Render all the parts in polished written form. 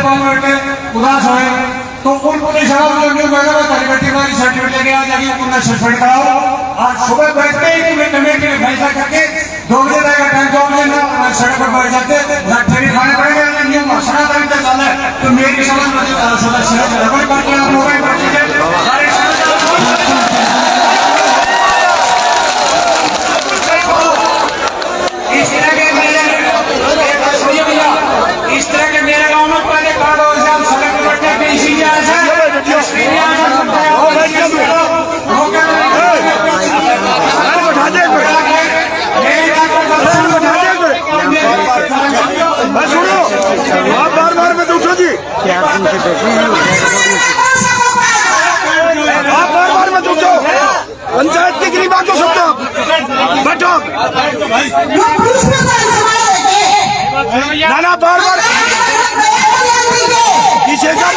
Power के उदास हुए तो उनको सर्टिफिकेट लेके आ जाइए, उनको सस्पेंड कराओ। आज सुबह बैठते ही तुम्हें कमेटी में फैसला करके 2 बजे तक टाइम 2 बजे ना सड़क पर बैठ जाते ठेके खाने पड़ेंगे। नियम सनातन का चाल है तो मेरी समझ में सदस्य रबड़ करके आप लोग इस तरह के मेरे गांव में पहले कार्ड हो जाए सड़क पर बैठने पे इसीलिए आया है सुनो, आप बार मत उठो जी, आप बार मत उठो। पंचायत की गरीब बात हो सकते हो, बैठो ना बार पीछे का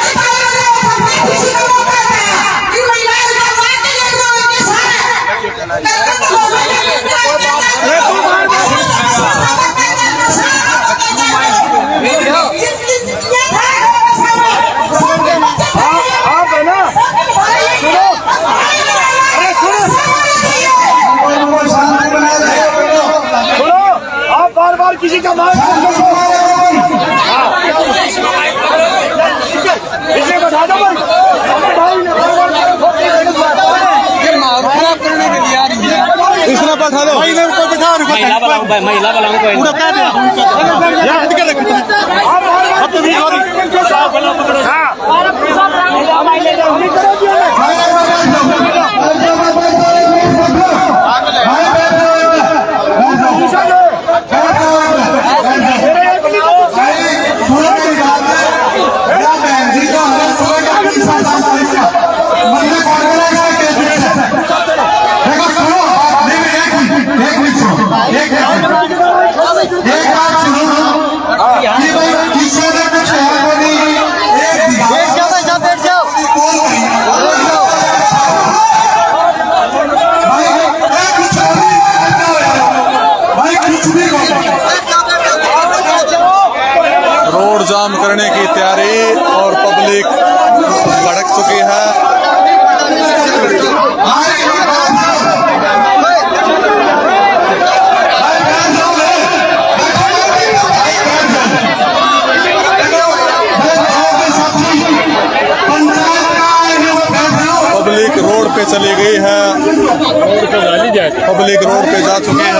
आप है ना, सुनो, अरे सुनो, आप बार किसी का मार इसे बता दो इसने बैठा दो महिला रोड जाम करने की तैयारी और पब्लिक भड़क चुकी है। पब्लिक रोड पे चली गई है, पब्लिक रोड पे जा चुकी है।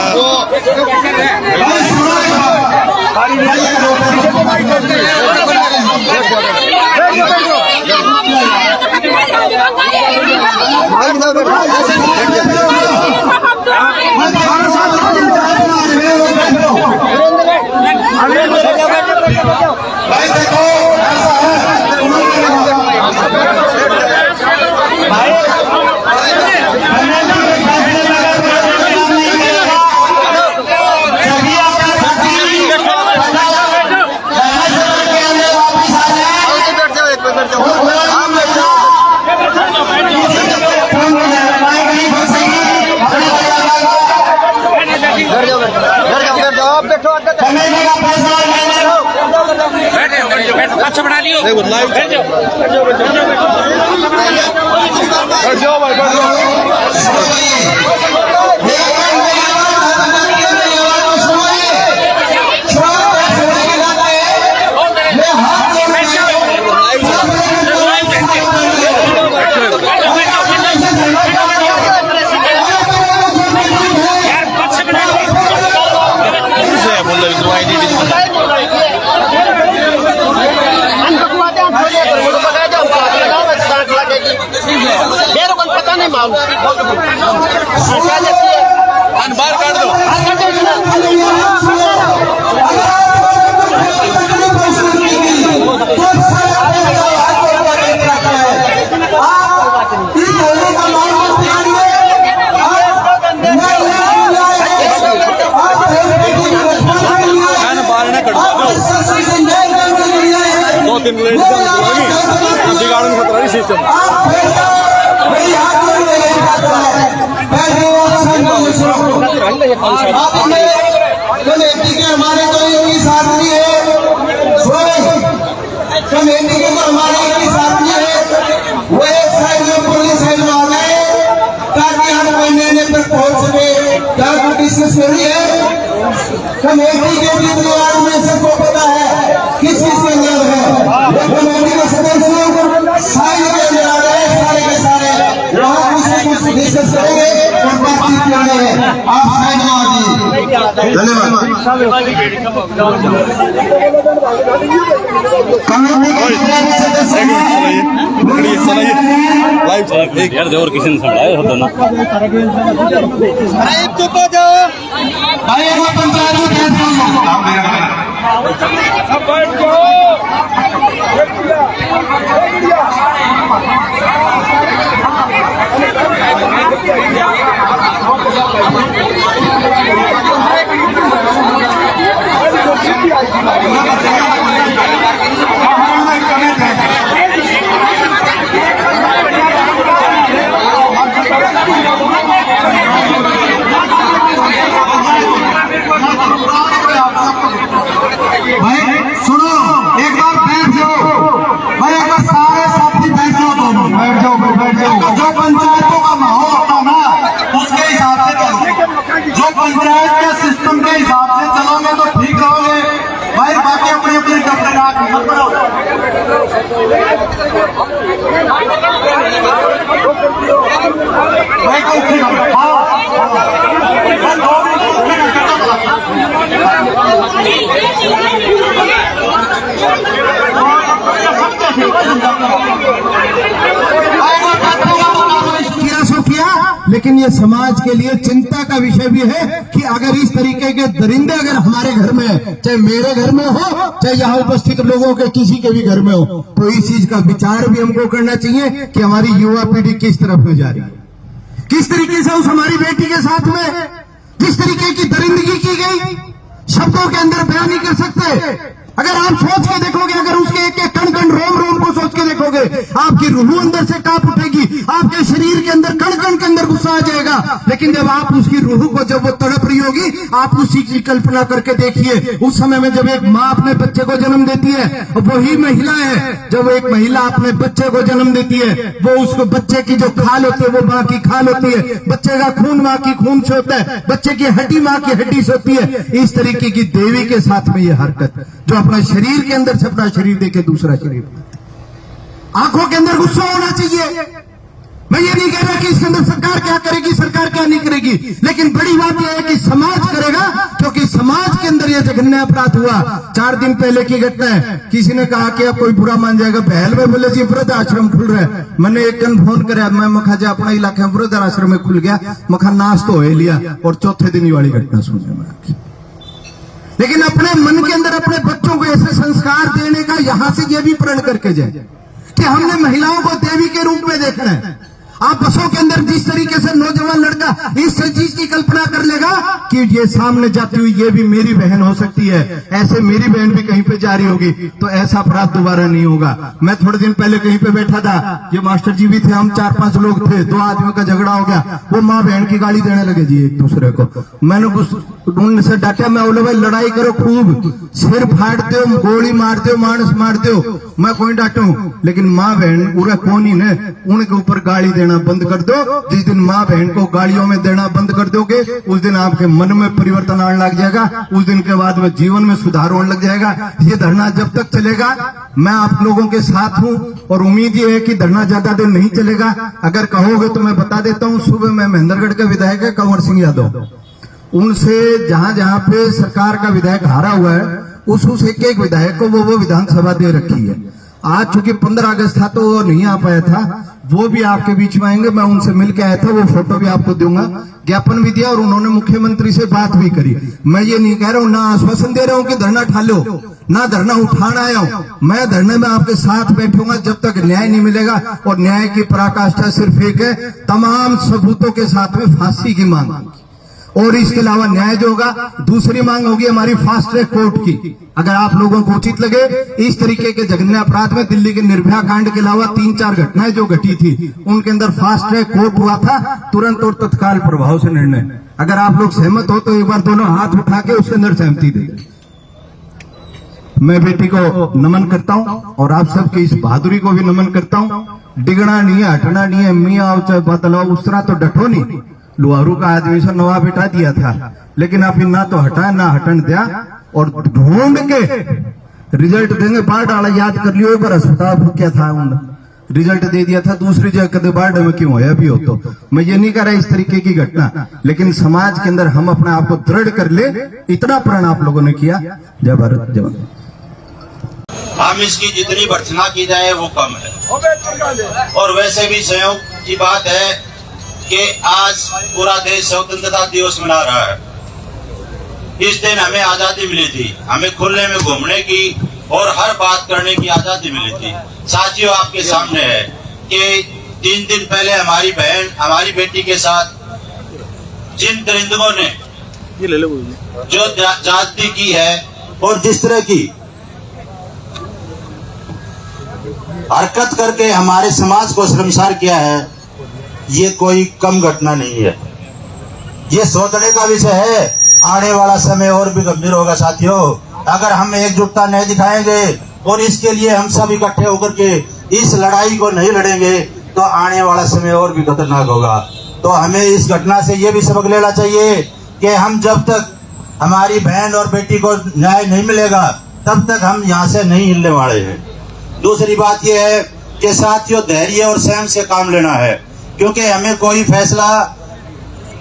अच्छा बना लियो बैठ जाओ भाई, बैठ जाओ। पता नहीं मालूम बाहर काट दो। बिगाड़ने खतरा नहीं सिस्टम। हमारे तो साथी है कमेटी के जितने आदमी सबको पता है किस किस के अंदर है। ये कमेटी के सदस्य साइन के अंदर आ रहे हैं, सारे के सारे वहाँ कुछ न कुछ डिस्कस करेंगे और बातचीत करेंगे। आप साइन में आ जाइए। धन्यवाद। कमेटी के जितने सदस्य लाइव यार और किसी ने संभाला होता ना भाई एक बार पंचायत में कैसे भाई सुनो, एक बार बैठ जाओ। भाई एक बार सारे साथी बैठ जाओ, दोनों बैठ जाओ, बैठ जाओ। जो पंचायतों का माहौल होता ना उसके हिसाब से चलो। जो पंचायत के सिस्टम के हिसाब से चलोगे तो ठीक रहोगे। भाई बाकी अपनी अपनी टपटना मत बढ़ाओ। भाई को उठे किया, लेकिन ये समाज के लिए चिंता का विषय भी है कि अगर इस तरीके के दरिंदे अगर हमारे घर में, चाहे मेरे घर में हो, चाहे यहाँ उपस्थित लोगों के किसी के भी घर में हो, तो इस चीज का विचार भी हमको करना चाहिए कि हमारी युवा पीढ़ी किस तरफ में जा रही है, किस तरीके से उस हमारी बेटी के साथ में जिस तरीके की दरिंदगी की गई, शब्दों के अंदर बयान नहीं कर सकते। अगर आप सोच के देखोगे, अगर उसके एक एक कण कण रोम रोम को सोच के देखोगे, आपकी रूह अंदर से कांप उठेगी, आपके शरीर के अंदर कण कण के अंदर गुस्सा आ जाएगा। लेकिन जब आप उसकी रूह को जब वो तड़प रही होगी, आप उसी की कल्पना करके देखिए, उस समय में जब एक माँ अपने बच्चे को जन्म देती है, वही महिला है, जब एक महिला अपने बच्चे को जन्म देती है, वो उसको बच्चे की जो खाल होती है वो माँ की खाल होती है, बच्चे का खून माँ की खून से होता है, बच्चे की हड्डी माँ की हड्डी से होती है। इस तरीके की देवी के साथ में ये हरकत जो अपना शरीर के अंदर से अपना शरीर देके दूसरा शरीर, आंखों के अंदर गुस्सा होना चाहिए। मैं ये नहीं कह रहा कि इसके अंदर सरकार क्या करेगी, सरकार क्या नहीं करेगी, लेकिन बड़ी बात यह है कि समाज करेगा, क्योंकि समाज के अंदर यह जघन्य अपराध हुआ। 4 दिन पहले की घटना है, किसी ने कहा कि अब कोई बुरा मान जाएगा, बहल में बोले जी वृद्ध आश्रम खुल रहा है। मैंने एक दिन फोन कराया, मैं मखा जा अपना इलाके में वृद्ध आश्रम में खुल गया, मखा नाश तो हो लिया और चौथे दिन ही वाली घटना सुनने में। लेकिन अपने मन के अंदर अपने बच्चों को ऐसे संस्कार देने का यहां से यह भी प्रण करके जाए कि हमने महिलाओं को देवी के रूप में देखना है। आप बसों के अंदर जिस तरीके से नौजवान लड़का इस चीज की कल्पना कर लेगा कि ये सामने जाती हुई ये भी मेरी बहन हो सकती है, ऐसे मेरी बहन भी कहीं पे जा रही होगी, तो ऐसा अपराध दोबारा नहीं होगा। मैं थोड़े दिन पहले कहीं पे बैठा था, ये मास्टर जी भी थे, हम 4-5 लोग थे, 2 आदमियों का झगड़ा हो गया, वो माँ बहन की गाली देने लगे जी एक दूसरे को। मैंने उनसे डांटा, मैं बोले भाई लड़ाई करो खूब, सिर फाड़ते हो, गोली मारते हो, मानस मारते हो, मैं कोई डांटू, लेकिन माँ बहन पूरा कौन ही ने उनके ऊपर गाली देना बंद कर दो। जिस दिन माँ बहन को गालियों में देना बंद कर दोगे, उस दिन आपके मन में परिवर्तन आने लग जाएगा, उस दिन के बाद में जीवन में सुधार होने लग जाएगा। ये धरना जब तक चलेगा मैं आप लोगों के साथ हूं और उम्मीद ये है कि धरना ज्यादा देर नहीं चलेगा। अगर कहोगे तो मैं बता देता हूं, सुबह मैं महेंद्रगढ़ के विधायक है कंवर सिंह यादव, उनसे जहां जहां पे सरकार का विधायक हारा हुआ है उस एक विधायक को वो विधानसभा दे रखी है। आज चूंकि 15 अगस्त था तो वो नहीं आ पाया था, वो भी आपके बीच में आएंगे, मैं उनसे मिलकर आया था, वो फोटो भी आपको दूंगा, ज्ञापन भी दिया और उन्होंने मुख्यमंत्री से बात भी करी। मैं ये नहीं कह रहा हूं, ना आश्वासन दे रहा हूं कि धरना उठा लो, ना धरना उठाना आया हूं, मैं धरने में आपके साथ बैठूंगा जब तक न्याय नहीं मिलेगा। और न्याय की पराकाष्ठा सिर्फ एक है, तमाम सबूतों के साथ में फांसी की मांग, और इसके अलावा न्याय जो होगा, दूसरी मांग होगी हमारी फास्ट ट्रैक कोर्ट की। अगर आप लोगों को उचित लगे, इस तरीके के जघन्य अपराध में दिल्ली के निर्भया कांड के अलावा 3-4 घटनाएं जो घटी थी, उनके अंदर फास्ट ट्रैक कोर्ट हुआ था, तुरंत और तत्काल प्रभाव से निर्णय। अगर आप लोग सहमत हो तो एक बार दोनों हाथ उठा के उसके अंदर सहमति दे। मैं बेटी को नमन करता हूं और आप सबकी इस बहादुरी को भी नमन करता हूं। डिगना नहीं है, हटना नहीं है, मियाँ चाहे बदलाव उस तरह तो डटो नहीं, लुहारू का आदमी से नवाब बिठा दिया था, लेकिन अभी ना तो हटा ना हटन दिया, और ढूंढ के रिजल्ट देंगे। बाढ़ डाला याद कर लियो, एक बार अस्पताल क्या था उन रिजल्ट दे दिया था, दूसरी जगह कदे बाढ़ में क्यों होया भी हो। तो मैं ये नहीं कह रहा इस तरीके की घटना, लेकिन समाज के अंदर हम अपने आप को दृढ़ कर ले, इतना प्रण आप लोगों ने किया। जय भारत जय माता। हम इसकी जितनी भर्त्सना की जाए वो कम है। और वैसे भी संयोग की बात है कि आज पूरा देश स्वतंत्रता दिवस मना रहा है। इस दिन हमें आजादी मिली थी, हमें खुले में घूमने की और हर बात करने की आजादी मिली थी। साथियों, आपके सामने है कि 3 दिन पहले हमारी बहन, हमारी बेटी के साथ जिन दरिंदों ने जो ज्यादती की है और जिस तरह की हरकत करके हमारे समाज को शर्मसार किया है, ये कोई कम घटना नहीं है। ये सोचने का विषय है। आने वाला समय और भी गंभीर होगा साथियों, अगर हम एकजुटता नहीं दिखाएंगे और इसके लिए हम सब इकट्ठे होकर के इस लड़ाई को नहीं लड़ेंगे तो आने वाला समय और भी खतरनाक होगा। तो हमें इस घटना से ये भी सबक लेना चाहिए कि हम जब तक हमारी बहन और बेटी को न्याय नहीं मिलेगा तब तक हम यहाँ से नहीं हिलने वाले हैं। दूसरी बात यह है कि साथियों, धैर्य और संयम से काम लेना है, क्योंकि हमें कोई फैसला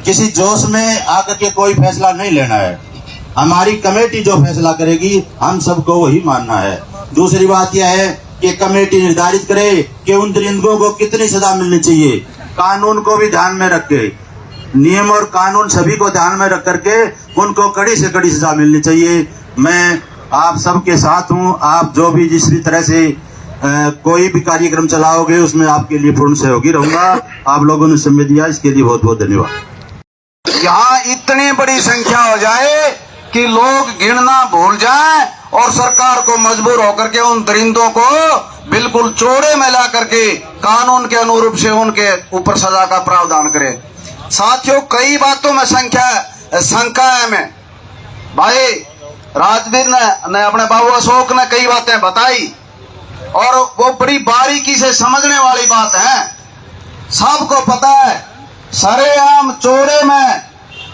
किसी जोश में आकर के कोई फैसला नहीं लेना है। हमारी कमेटी जो फैसला करेगी हम सबको वही मानना है। दूसरी बात यह है कि कमेटी निर्धारित करे कि उन दरिंदों को कितनी सजा मिलनी चाहिए। कानून को भी ध्यान में रख के, नियम और कानून सभी को ध्यान में रख करके उनको कड़ी से कड़ी सजा मिलनी चाहिए। मैं आप सबके साथ हूँ। आप जो भी जिस भी तरह से कोई भी कार्यक्रम चलाओगे उसमें आपके लिए पूर्ण सहयोगी रहूंगा। आप लोगों ने समय दिया, इसके लिए बहुत बहुत धन्यवाद। यहाँ इतनी बड़ी संख्या हो जाए कि लोग गिनना भूल जाएं और सरकार को मजबूर होकर के उन दरिंदों को बिल्कुल चोड़े में ला करके कानून के अनुरूप से उनके ऊपर सजा का प्रावधान करे। साथियों, कई बातों में शंका है में भाई राजवीर ने अपने बाबू अशोक ने कई बातें बताई और वो बड़ी बारीकी से समझने वाली बात है। सबको पता है, सरेआम चोरे में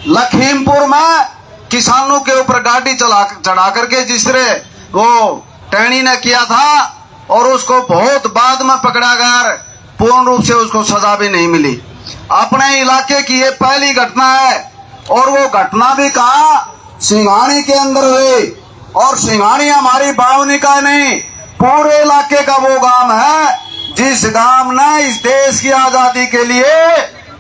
लखीमपुर में किसानों के ऊपर गाड़ी चढ़ा करके जिस तरह वो टैनी ने किया था और उसको बहुत बाद में पकड़ा गया, पूर्ण रूप से उसको सजा भी नहीं मिली। अपने इलाके की ये पहली घटना है और वो घटना भी कहा सिंघानी के अंदर हुई। और सिंघानी हमारी बावनी का नहीं, पूरे इलाके का वो गांव है जिस गांव ने इस देश की आजादी के लिए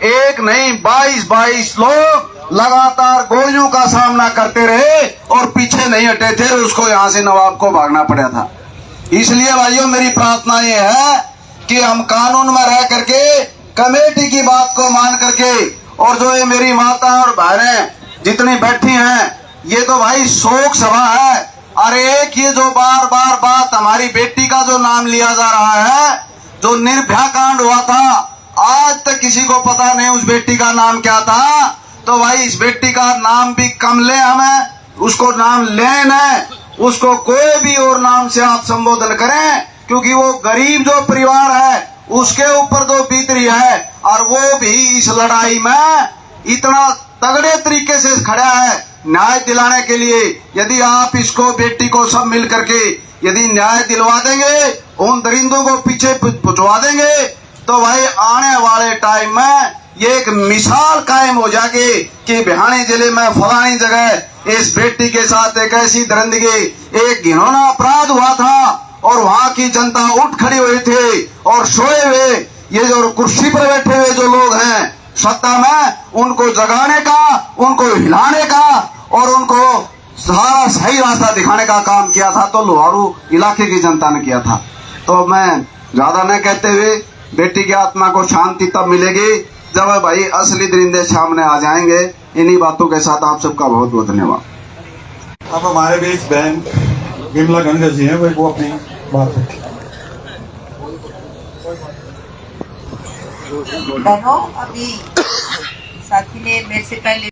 एक नहीं 22 लोग लगातार गोलियों का सामना करते रहे और पीछे नहीं हटे थे। उसको यहाँ से नवाब को भागना पड़ा था। इसलिए भाइयों, मेरी प्रार्थना ये है कि हम कानून में रह करके कमेटी की बात को मान करके, और जो ये मेरी माता और बहनें जितनी बैठी हैं, ये तो भाई शोक सभा है। अरे एक ये जो बार बार बात हमारी बेटी का जो नाम लिया जा रहा है, जो निर्भया कांड हुआ था, आज तक किसी को पता नहीं उस बेटी का नाम क्या था। तो भाई इस बेटी का नाम भी कम ले, हमें उसको नाम लेना है, उसको कोई भी और नाम से आप संबोधन करें, क्योंकि वो गरीब जो परिवार है उसके ऊपर जो बीत रही है और वो भी इस लड़ाई में इतना तगड़े तरीके से खड़ा है न्याय दिलाने के लिए। यदि आप इसको बेटी को सब मिल करके यदि न्याय दिलवा देंगे, उन दरिंदों को पीछे पहुंचवा देंगे, तो भाई आने वाले टाइम में ये एक मिसाल कायम हो जाएगी कि भिवानी जिले में फलानी जगह इस बेटी के साथ एक ऐसी दरिंदगी, एक घिनौना अपराध हुआ था और वहां की जनता उठ खड़ी हुई थी और सोए हुए ये जो कुर्सी पर बैठे हुए जो लोग हैं सत्ता में, उनको जगाने का, उनको हिलाने का और उनको सारा सही रास्ता दिखाने का काम किया था। तो लोहारू इलाके की जनता ने किया था। तो मैं ज्यादा न कहते हुए, बेटी की आत्मा को शांति तब मिलेगी जब भाई असली दरिंदे सामने आ जाएंगे। इन्हीं बातों के साथ आप सबका बहुत बहुत धन्यवाद। अब हमारे बीच बहन विमला गंगा जी हैं, वो अपनी बात रखें। बहनों, अभी साथी ने मेरे से पहले